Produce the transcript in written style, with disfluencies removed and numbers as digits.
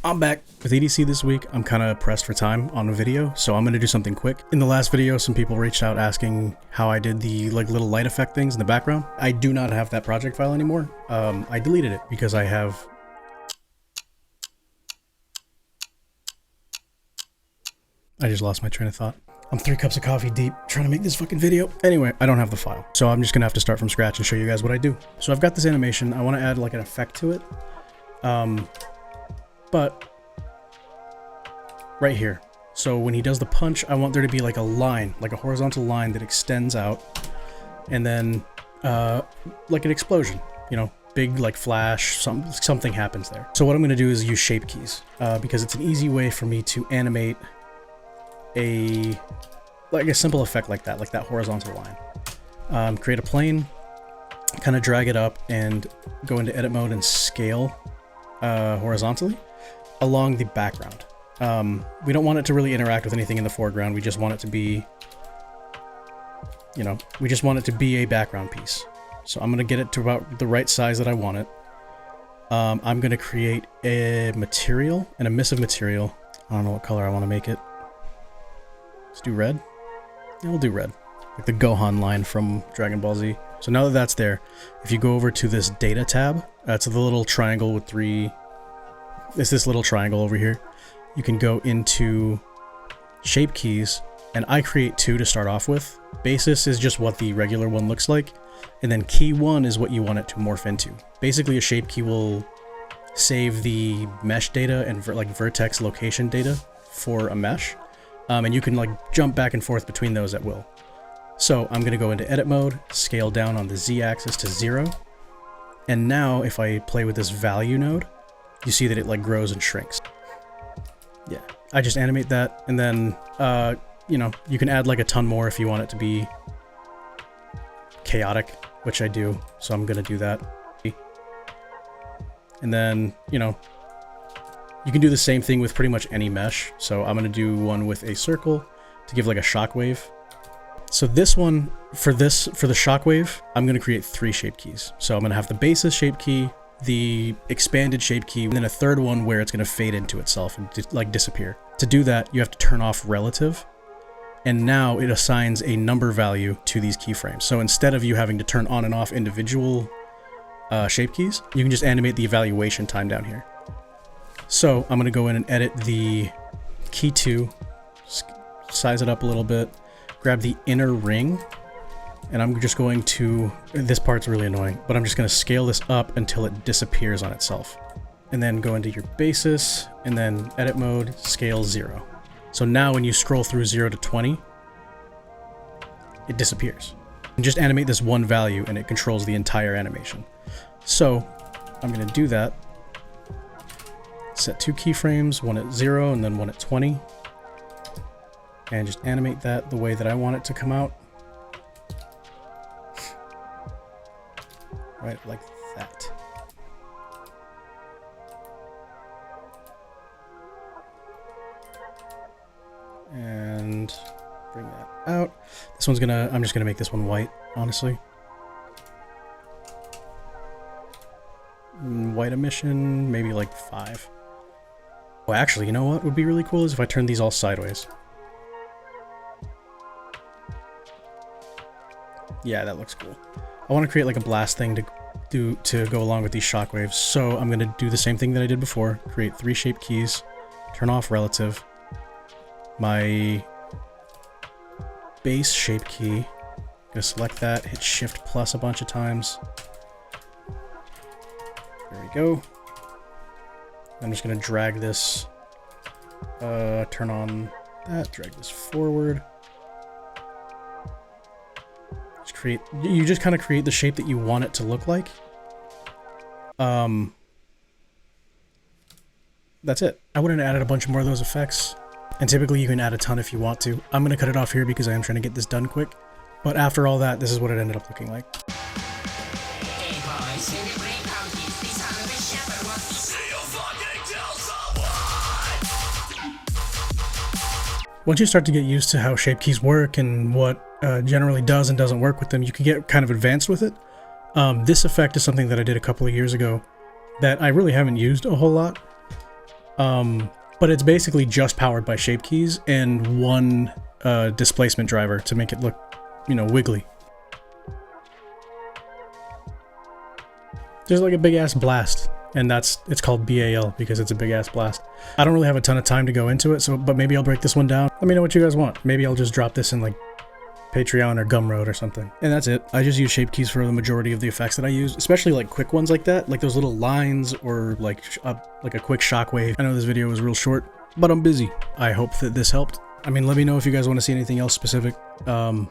I'm back with EDC this week. I'm kind of pressed for time on a video, so I'm going to do something quick. In the last video, some people reached out asking how I did the little light effect things in the background. I do not have that project file anymore. I deleted it because I have... I just lost my train of thought. I'm 3 cups of coffee deep trying to make this fucking video. Anyway, I don't have the file, so I'm just going to have to start from scratch and show you guys what I do. So I've got this animation. I want to add like an effect to it. But right here, so when he does the punch, I want there to be like a line, like a horizontal line that extends out, and then like an explosion, you know, big like flash, something happens there. So what I'm going to do is use shape keys because it's an easy way for me to animate a simple effect like that horizontal line. Create a plane, kind of drag it up and go into edit mode and scale horizontally along the background. We don't want it to really interact with anything in the foreground. We just want it to be, you know, we just want it to be a background piece. So I'm going to get it to about the right size that I want it. I'm going to create a material, an emissive material. I don't know what color I want to make it. Let's do red. Yeah, we'll do red. Like the Gohan line from Dragon Ball Z. So now that that's there, if you go over to this data tab, it's the little triangle with three... It's this little triangle over here. You can go into shape keys, and I create 2 to start off with. Basis is just what the regular one looks like, and then key 1 is what you want it to morph into. Basically, a shape key will save the mesh data and vertex location data for a mesh, and you can like jump back and forth between those at will. So I'm going to go into edit mode, scale down on the Z-axis to 0, and now if I play with this value node, you see that it like grows and shrinks. Yeah, I just animate that, and then, you know, you can add like a ton more if you want it to be chaotic, which I do, so I'm gonna do that. And then, you know, you can do the same thing with pretty much any mesh, so I'm gonna do one with a circle to give like a shockwave. So this one, for the shockwave, I'm gonna create 3 shape keys. So I'm gonna have the basis shape key, the expanded shape key, and then a third one where it's going to fade into itself and like disappear. To do that, you have to turn off relative, and now it assigns a number value to these keyframes. So instead of you having to turn on and off individual shape keys, you can just animate the evaluation time down here. So I'm going to go in and edit the key 2, size it up a little bit, grab the inner ring, and I'm just going to, this part's really annoying, but I'm just going to scale this up until it disappears on itself. And then go into your basis, and then edit mode, scale 0. So now when you scroll through 0 to 20, it disappears. And just animate this one value and it controls the entire animation. So I'm going to do that. Set 2 keyframes, one at 0 and then one at 20. And just animate that the way that I want it to come out. Right, like that. And bring that out. This one's gonna, I'm just gonna make this one white, honestly. White emission, maybe like 5. Oh, actually, you know what would be really cool is if I turn these all sideways. Yeah, that looks cool. I want to create like a blast thing to go along with these shockwaves, so I'm going to do the same thing that I did before. Create 3 shape keys, turn off relative, my base shape key, gonna select that, hit shift plus a bunch of times. There we go. I'm just going to drag this, turn on that, drag this forward. You just kind of create the shape that you want it to look like. That's it. I wouldn't have added a bunch more of those effects, and typically you can add a ton if you want to. I'm going to cut it off here because I am trying to get this done quick, but after all that, this is what it ended up looking like. Once you start to get used to how shape keys work and what generally does and doesn't work with them, you can get kind of advanced with it. This effect is something that I did a couple of years ago that I really haven't used a whole lot. But it's basically just powered by shape keys and one displacement driver to make it look, you know, wiggly. There's like a big ass blast, and it's called BAL because it's a big ass blast. I don't really have a ton of time to go into it, but maybe I'll break this one down. Let me know what you guys want. Maybe I'll just drop this in like Patreon or Gumroad or something. And that's it. I just use shape keys for the majority of the effects that I use, especially like quick ones like that, like those little lines or like a quick shockwave. I know this video was real short, but I'm busy. I hope that this helped. I mean, let me know if you guys want to see anything else specific. Bye.